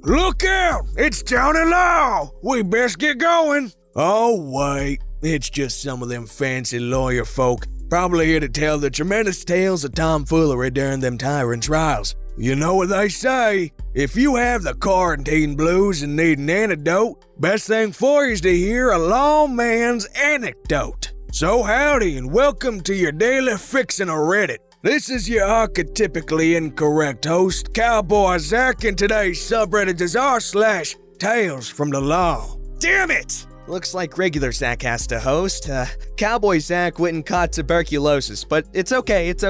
Look out! It's Tony Law! We best get going! Oh, wait. It's just some of them fancy lawyer folk, probably here to tell the tremendous tales of tomfoolery during them tiring trials. You know what they say, if you have the quarantine blues and need an antidote, best thing for you is to hear a lawman's anecdote. So howdy and welcome to your daily fixin' of Reddit. This is your archetypically incorrect host, Cowboy Zach, and today's subreddit is r/TalesFromTheLaw. Damn it! Looks like regular Zach has to host. Cowboy Zach went and caught tuberculosis, but it's okay. It's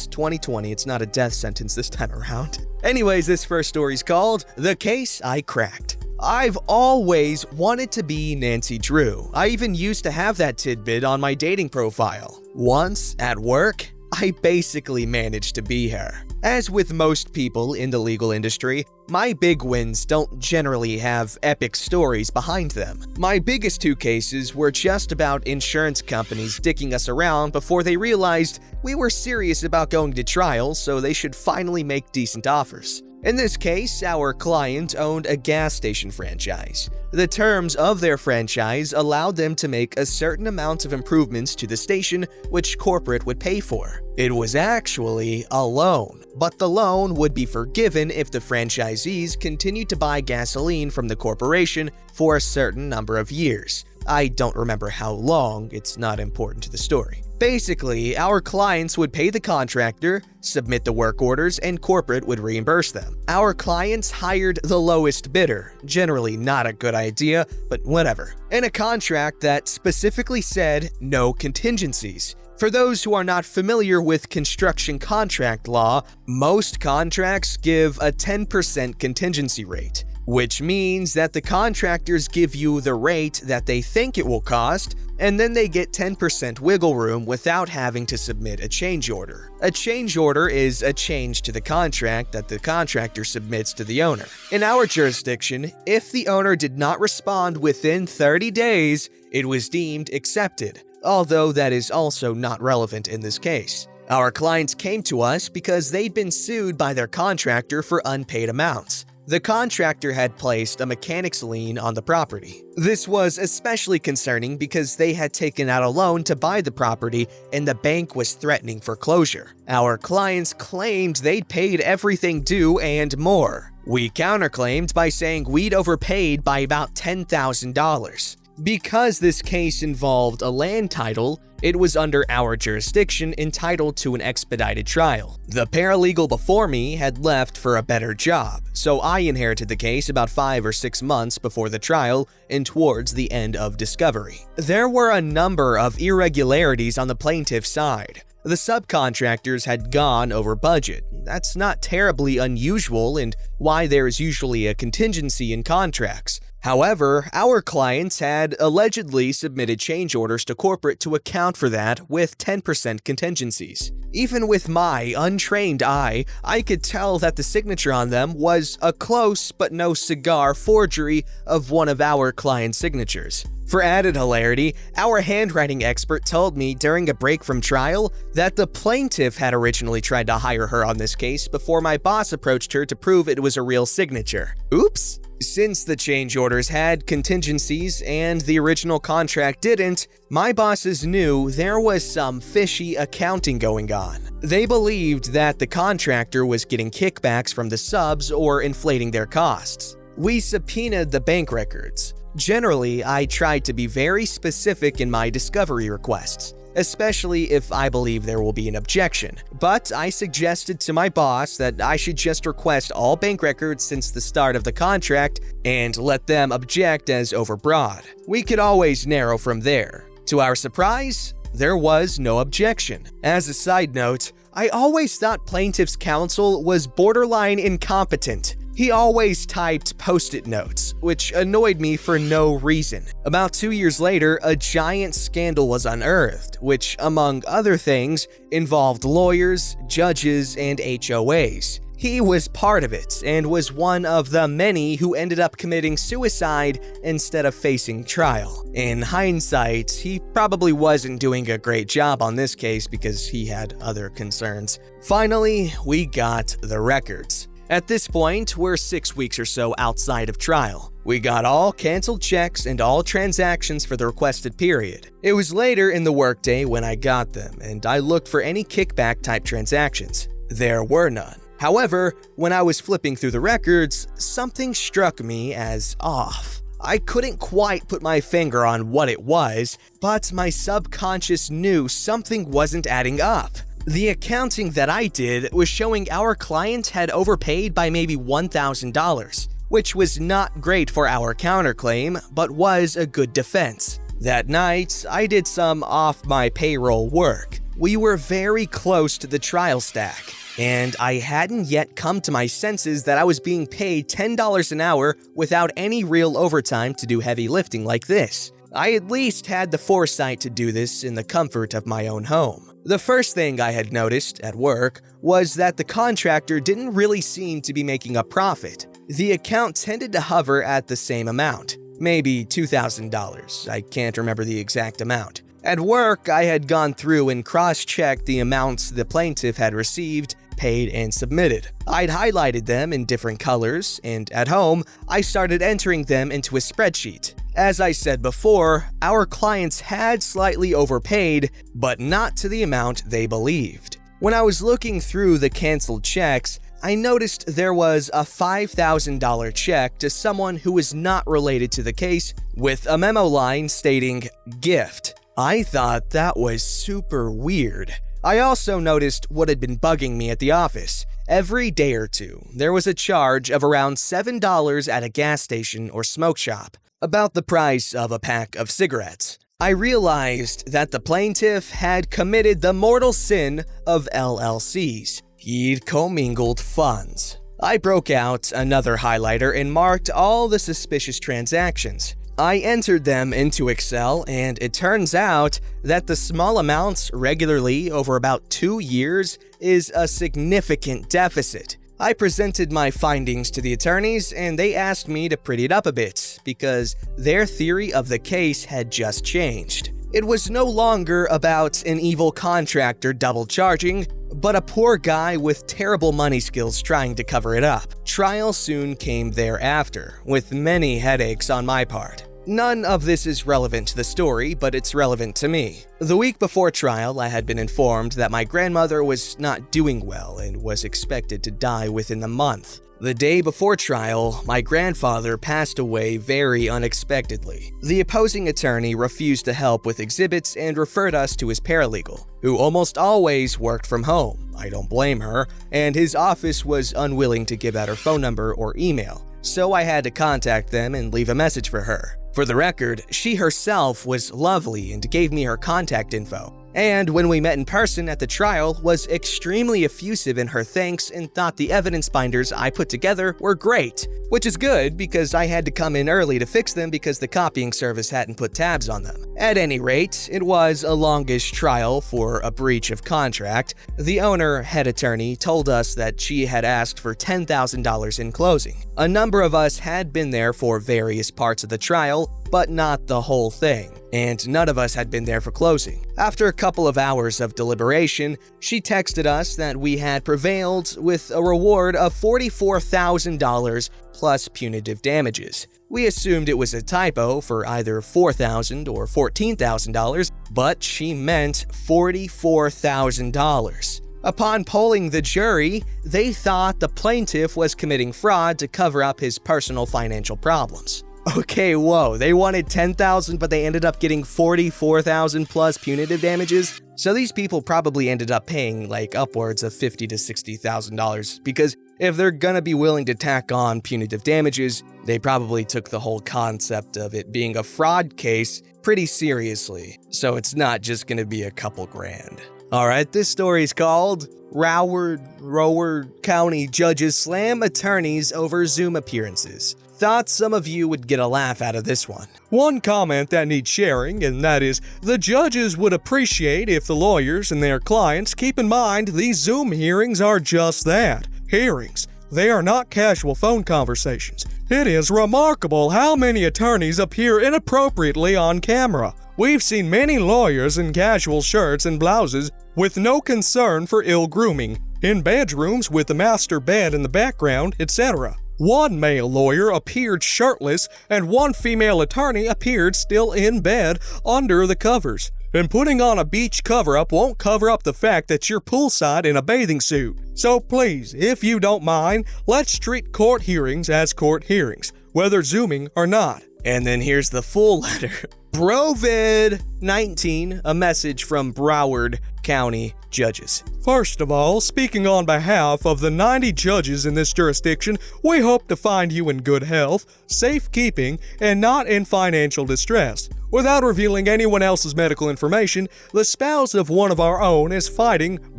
2020, it's not a death sentence this time around. Anyways, this first story's called The Case I Cracked. I've always wanted to be Nancy Drew. I even used to have that tidbit on my dating profile. Once, at work, I basically managed to be her. As with most people in the legal industry, my big wins don't generally have epic stories behind them. My biggest two cases were just about insurance companies dicking us around before they realized we were serious about going to trial, so they should finally make decent offers. In this case, our client owned a gas station franchise. The terms of their franchise allowed them to make a certain amount of improvements to the station, which corporate would pay for. It was actually a loan, but the loan would be forgiven if the franchisees continued to buy gasoline from the corporation for a certain number of years. I don't remember how long, it's not important to the story. Basically, our clients would pay the contractor, submit the work orders, and corporate would reimburse them. Our clients hired the lowest bidder, generally not a good idea, but whatever, in a contract that specifically said no contingencies. For those who are not familiar with construction contract law, most contracts give a 10% contingency rate, which means that the contractors give you the rate that they think it will cost, and then they get 10% wiggle room without having to submit a change order. A change order is a change to the contract that the contractor submits to the owner. In our jurisdiction, if the owner did not respond within 30 days, it was deemed accepted, although that is also not relevant in this case. Our clients came to us because they'd been sued by their contractor for unpaid amounts. The contractor had placed a mechanic's lien on the property. This was especially concerning because they had taken out a loan to buy the property and the bank was threatening foreclosure. Our clients claimed they'd paid everything due and more. We counterclaimed by saying we'd overpaid by about $10,000. Because this case involved a land title, it was under our jurisdiction entitled to an expedited trial. The paralegal before me had left for a better job, so I inherited the case about 5 or 6 months before the trial and towards the end of discovery. There were a number of irregularities on the plaintiff's side. The subcontractors had gone over budget. That's not terribly unusual and why there is usually a contingency in contracts. However, our clients had allegedly submitted change orders to corporate to account for that with 10% contingencies. Even with my untrained eye, I could tell that the signature on them was a close but no cigar forgery of one of our client's signatures. For added hilarity, our handwriting expert told me during a break from trial that the plaintiff had originally tried to hire her on this case before my boss approached her to prove it was a real signature. Oops! Since the change orders had contingencies and the original contract didn't, my bosses knew there was some fishy accounting going on. They believed that the contractor was getting kickbacks from the subs or inflating their costs. We subpoenaed the bank records. Generally, I tried to be very specific in my discovery requests, especially if I believe there will be an objection. But I suggested to my boss that I should just request all bank records since the start of the contract and let them object as overbroad. We could always narrow from there. To our surprise, there was no objection. As a side note, I always thought plaintiff's counsel was borderline incompetent. He always typed post-it notes, which annoyed me for no reason. About 2 years later, a giant scandal was unearthed, which, among other things, involved lawyers, judges, and HOAs. He was part of it and was one of the many who ended up committing suicide instead of facing trial. In hindsight, he probably wasn't doing a great job on this case because he had other concerns. Finally, we got the records. At this point, we're 6 weeks or so outside of trial. We got all canceled checks and all transactions for the requested period. It was later in the workday when I got them, and I looked for any kickback-type transactions. There were none. However, when I was flipping through the records, something struck me as off. I couldn't quite put my finger on what it was, but my subconscious knew something wasn't adding up. The accounting that I did was showing our client had overpaid by maybe $1,000, which was not great for our counterclaim, but was a good defense. That night, I did some off-my-payroll work. We were very close to the trial stack, and I hadn't yet come to my senses that I was being paid $10 an hour without any real overtime to do heavy lifting like this. I at least had the foresight to do this in the comfort of my own home. The first thing I had noticed at work was that the contractor didn't really seem to be making a profit. The account tended to hover at the same amount, maybe $2,000. I can't remember the exact amount. At work, I had gone through and cross-checked the amounts the plaintiff had received, paid, and submitted. I'd highlighted them in different colors, and at home, I started entering them into a spreadsheet. As I said before, our clients had slightly overpaid, but not to the amount they believed. When I was looking through the canceled checks, I noticed there was a $5,000 check to someone who was not related to the case with a memo line stating, "Gift." I thought that was super weird. I also noticed what had been bugging me at the office. Every day or two, there was a charge of around $7 at a gas station or smoke shop, about the price of a pack of cigarettes. I realized that the plaintiff had committed the mortal sin of LLCs. He'd commingled funds. I broke out another highlighter and marked all the suspicious transactions. I entered them into Excel, and it turns out that the small amounts regularly over about 2 years is a significant deficit. I presented my findings to the attorneys, and they asked me to pretty it up a bit because their theory of the case had just changed. It was no longer about an evil contractor double charging, but a poor guy with terrible money skills trying to cover it up. Trial soon came thereafter, with many headaches on my part. None of this is relevant to the story, but it's relevant to me. The week before trial, I had been informed that my grandmother was not doing well and was expected to die within the month. The day before trial, my grandfather passed away very unexpectedly. The opposing attorney refused to help with exhibits and referred us to his paralegal, who almost always worked from home. I don't blame her, and his office was unwilling to give out her phone number or email, so I had to contact them and leave a message for her. For the record, she herself was lovely and gave me her contact info. And when we met in person at the trial, was extremely effusive in her thanks and thought the evidence binders I put together were great, which is good because I had to come in early to fix them because the copying service hadn't put tabs on them. At any rate, it was a longish trial for a breach of contract. The owner, head attorney, told us that she had asked for $10,000 in closing. A number of us had been there for various parts of the trial, but not the whole thing, and none of us had been there for closing. After a couple of hours of deliberation, she texted us that we had prevailed with a reward of $44,000 plus punitive damages. We assumed it was a typo for either $4,000 or $14,000, but she meant $44,000. Upon polling the jury, they thought the plaintiff was committing fraud to cover up his personal financial problems. Okay, whoa, they wanted $10,000, but they ended up getting $44,000 plus punitive damages? So these people probably ended up paying like upwards of $50,000 to $60,000, because if they're gonna be willing to tack on punitive damages, they probably took the whole concept of it being a fraud case pretty seriously. So it's not just gonna be a couple grand. Alright, this story's called Broward County Judges Slam Attorneys Over Zoom Appearances. Thought some of you would get a laugh out of this one. One comment that needs sharing, and that is, the judges would appreciate if the lawyers and their clients keep in mind these Zoom hearings are just that, hearings. They are not casual phone conversations. It is remarkable how many attorneys appear inappropriately on camera. We've seen many lawyers in casual shirts and blouses with no concern for ill grooming. in bedrooms with the master bed in the background, etc. One male lawyer appeared shirtless, and one female attorney appeared still in bed under the covers. And putting on a beach cover-up won't cover up the fact that you're poolside in a bathing suit. So please, if you don't mind, let's treat court hearings as court hearings, whether Zooming or not. And then here's the full letter. Brovid-19, a message from Broward County judges. First of all, speaking on behalf of the 90 judges in this jurisdiction, we hope to find you in good health, safekeeping, and not in financial distress. Without revealing anyone else's medical information, the spouse of one of our own is fighting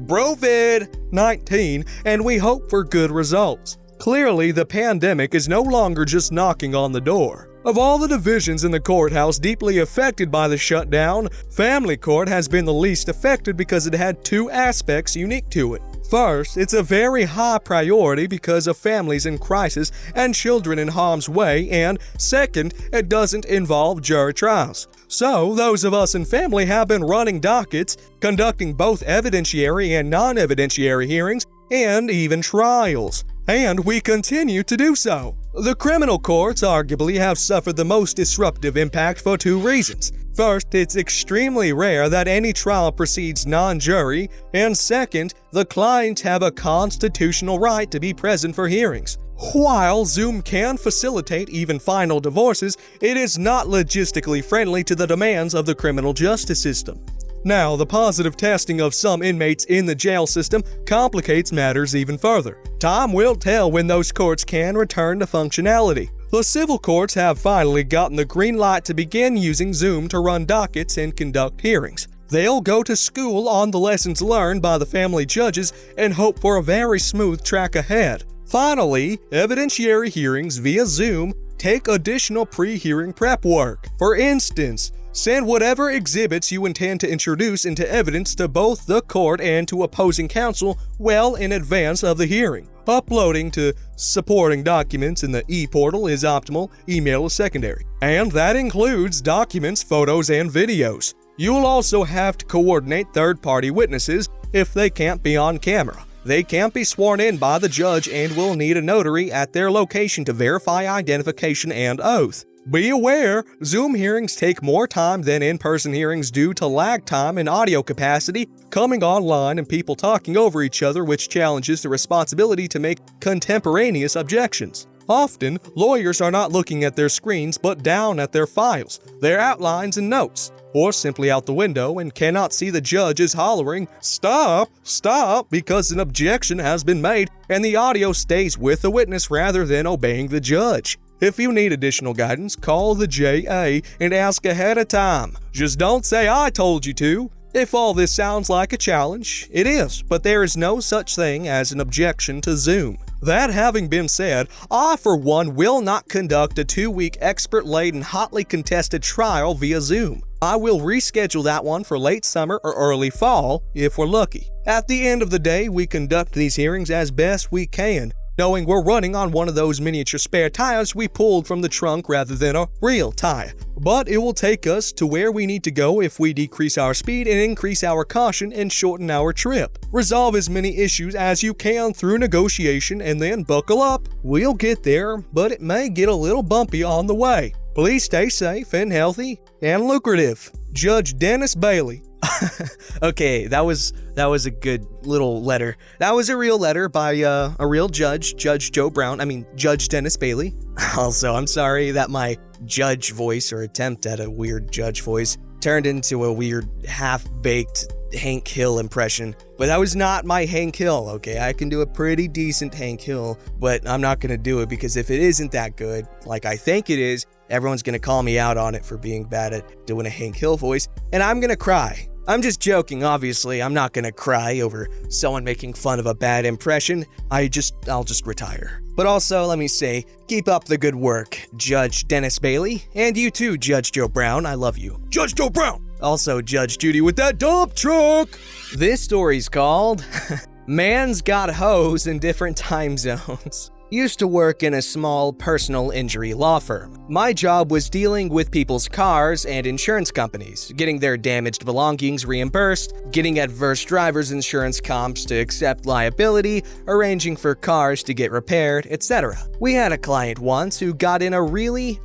Brovid-19, and we hope for good results. Clearly, the pandemic is no longer just knocking on the door. Of all the divisions in the courthouse deeply affected by the shutdown, family court has been the least affected because it had two aspects unique to it. First, it's a very high priority because of families in crisis and children in harm's way, and second, it doesn't involve jury trials. So, those of us in family have been running dockets, conducting both evidentiary and non-evidentiary hearings, and even trials. And we continue to do so. The criminal courts arguably have suffered the most disruptive impact for two reasons. First, it's extremely rare that any trial proceeds non-jury, and second, the clients have a constitutional right to be present for hearings. While Zoom can facilitate even final divorces, it is not logistically friendly to the demands of the criminal justice system. Now, the positive testing of some inmates in the jail system complicates matters even further. Time will tell when those courts can return to functionality. The civil courts have finally gotten the green light to begin using Zoom to run dockets and conduct hearings. They'll go to school on the lessons learned by the family judges and hope for a very smooth track ahead. Finally, evidentiary hearings via Zoom take additional pre-hearing prep work. For instance, send whatever exhibits you intend to introduce into evidence to both the court and to opposing counsel well in advance of the hearing. Uploading to supporting documents in the e-portal is optimal, email is secondary. And that includes documents, photos, and videos. You'll also have to coordinate third-party witnesses if they can't be on camera. They can't be sworn in by the judge and will need a notary at their location to verify identification and oath. Be aware, Zoom hearings take more time than in-person hearings due to lag time and audio capacity, coming online and people talking over each other, which challenges the responsibility to make contemporaneous objections. Often, lawyers are not looking at their screens but down at their files, their outlines and notes, or simply out the window and cannot see the judge is hollering, "Stop, stop," because an objection has been made and the audio stays with the witness rather than obeying the judge. If you need additional guidance, call the JA and ask ahead of time. Just don't say I told you to. If all this sounds like a challenge, it is, but there is no such thing as an objection to Zoom. That having been said, I for one will not conduct a 2-week expert-laden, hotly contested trial via Zoom. I will reschedule that one for late summer or early fall, if we're lucky. At the end of the day, we conduct these hearings as best we can, knowing we're running on one of those miniature spare tires we pulled from the trunk rather than a real tire. But it will take us to where we need to go if we decrease our speed and increase our caution and shorten our trip. Resolve as many issues as you can through negotiation and then buckle up. We'll get there, but it may get a little bumpy on the way. Please stay safe and healthy and lucrative. Judge Dennis Bailey. Okay, that was a good little letter. That was a real letter by a real judge, Judge Dennis Bailey. Also, I'm sorry that my judge voice or attempt at a weird judge voice turned into a weird half-baked Hank Hill impression. But that was not my Hank Hill, okay? I can do a pretty decent Hank Hill, but I'm not gonna do it because if it isn't that good, like I think it is, everyone's gonna call me out on it for being bad at doing a Hank Hill voice, and I'm gonna cry. I'm just joking, obviously. I'm not gonna cry over someone making fun of a bad impression. I'll just retire. But also, let me say, keep up the good work, Judge Dennis Bailey. And you too, Judge Joe Brown. I love you. Judge Joe Brown! Also, Judge Judy with that dump truck! This story's called Man's Got Hoes in Different Time Zones. Used to work in a small personal injury law firm. My job was dealing with people's cars and insurance companies, getting their damaged belongings reimbursed, getting adverse driver's insurance comps to accept liability, arranging for cars to get repaired, etc. We had a client once who got in a really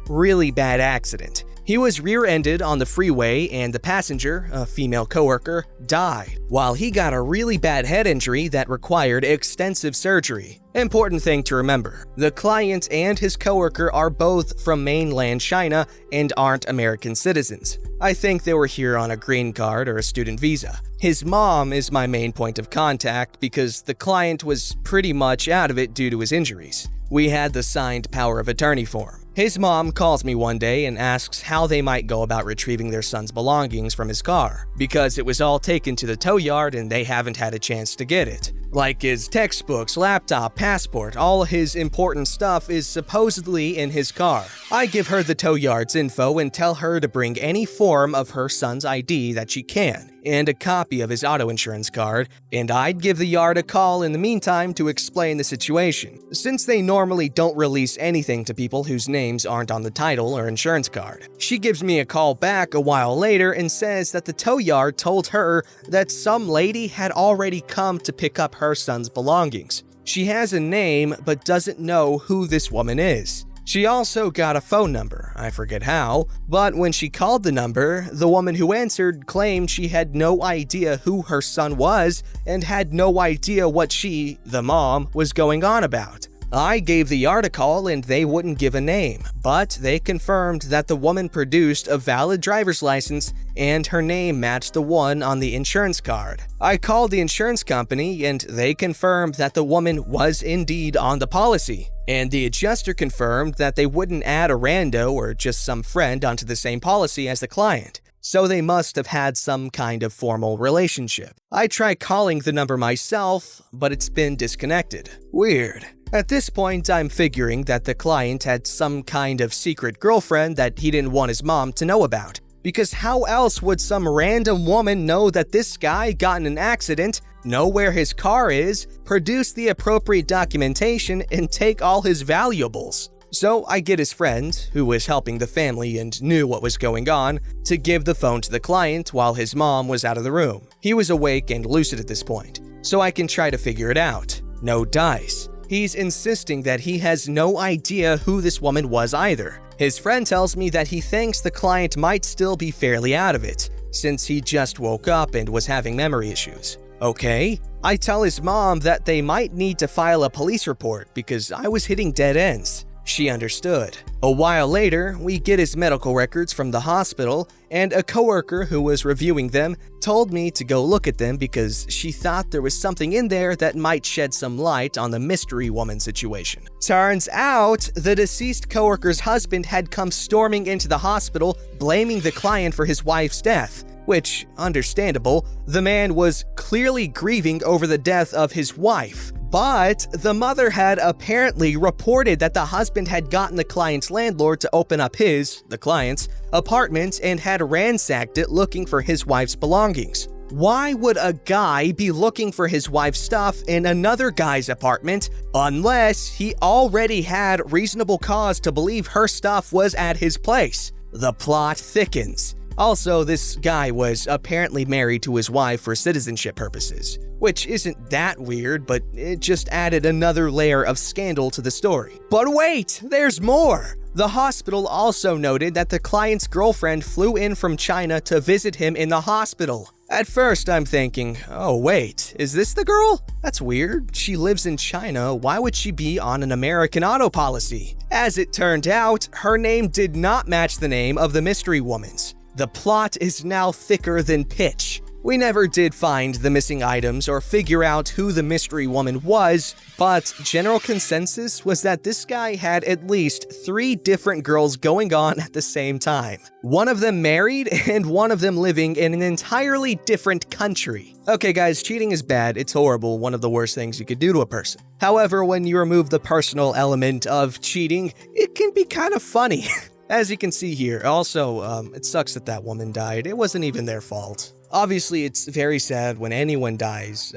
bad accident. He was rear-ended on the freeway and the passenger, a female coworker, died, while he got a really bad head injury that required extensive surgery. Important thing to remember, the client and his coworker are both from mainland China and aren't American citizens. I think they were here on a green card or a student visa. His mom is my main point of contact because the client was pretty much out of it due to his injuries. We had the signed power of attorney form. His mom calls me one day and asks how they might go about retrieving their son's belongings from his car, because it was all taken to the tow yard and they haven't had a chance to get it. Like his textbooks, laptop, passport, all his important stuff is supposedly in his car. I give her the tow yard's info and tell her to bring any form of her son's ID that she can, and a copy of his auto insurance card, and I'd give the yard a call in the meantime to explain the situation, since they normally don't release anything to people whose names aren't on the title or insurance card. She gives me a call back a while later and says that the tow yard told her that some lady had already come to pick up her son's belongings. She has a name but doesn't know who this woman is. She also got a phone number, I forget how, but when she called the number, the woman who answered claimed she had no idea who her son was and had no idea what she, the mom, was going on about. I gave the yard a call and they wouldn't give a name, but they confirmed that the woman produced a valid driver's license and her name matched the one on the insurance card. I called the insurance company and they confirmed that the woman was indeed on the policy, and the adjuster confirmed that they wouldn't add a rando or just some friend onto the same policy as the client. So they must have had some kind of formal relationship. I tried calling the number myself, but it's been disconnected. Weird. At this point, I'm figuring that the client had some kind of secret girlfriend that he didn't want his mom to know about. Because how else would some random woman know that this guy got in an accident, know where his car is, produce the appropriate documentation, and take all his valuables? So I get his friend, who was helping the family and knew what was going on, to give the phone to the client while his mom was out of the room. He was awake and lucid at this point, so I can try to figure it out. No dice. He's insisting that he has no idea who this woman was either. His friend tells me that he thinks the client might still be fairly out of it, since he just woke up and was having memory issues. Okay. I tell his mom that they might need to file a police report because I was hitting dead ends. She understood. A while later, we get his medical records from the hospital, and a coworker who was reviewing them told me to go look at them because she thought there was something in there that might shed some light on the mystery woman situation. Turns out, the deceased coworker's husband had come storming into the hospital, blaming the client for his wife's death. Which, understandable, the man was clearly grieving over the death of his wife. But the mother had apparently reported that the husband had gotten the client's landlord to open up his, the client's, apartment and had ransacked it looking for his wife's belongings. Why would a guy be looking for his wife's stuff in another guy's apartment unless he already had reasonable cause to believe her stuff was at his place? The plot thickens. Also, this guy was apparently married to his wife for citizenship purposes, which isn't that weird, but it just added another layer of scandal to the story. But wait, there's more! The hospital also noted that the client's girlfriend flew in from China to visit him in the hospital. At first, I'm thinking, oh wait, is this the girl? That's weird. She lives in China. Why would she be on an American auto policy? As it turned out, her name did not match the name of the mystery woman's. The plot is now thicker than pitch. We never did find the missing items or figure out who the mystery woman was, but general consensus was that this guy had at least 3 different girls going on at the same time. One of them married and one of them living in an entirely different country. Okay guys, cheating is bad, it's horrible, one of the worst things you could do to a person. However, when you remove the personal element of cheating, it can be kind of funny. As you can see here, also, it sucks that that woman died. It wasn't even their fault. Obviously, it's very sad when anyone dies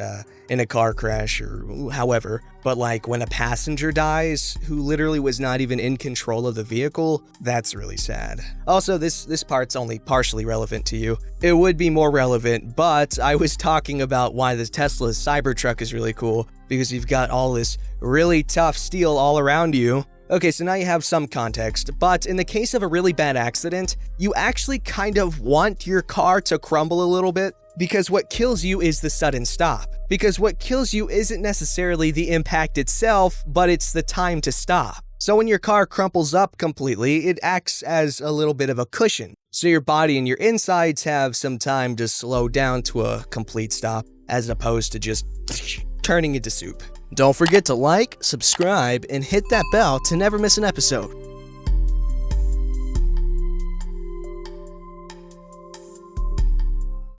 in a car crash or however, but like when a passenger dies who literally was not even in control of the vehicle, that's really sad. Also, this part's only partially relevant to you. It would be more relevant, but I was talking about why the Tesla Cybertruck is really cool, because you've got all this really tough steel all around you. Okay, so now you have some context, but in the case of a really bad accident, you actually kind of want your car to crumble a little bit, because what kills you is the sudden stop. Because what kills you isn't necessarily the impact itself, but it's the time to stop. So when your car crumples up completely, it acts as a little bit of a cushion. So your body and your insides have some time to slow down to a complete stop, as opposed to just turning into soup. Don't forget to like, subscribe, and hit that bell to never miss an episode.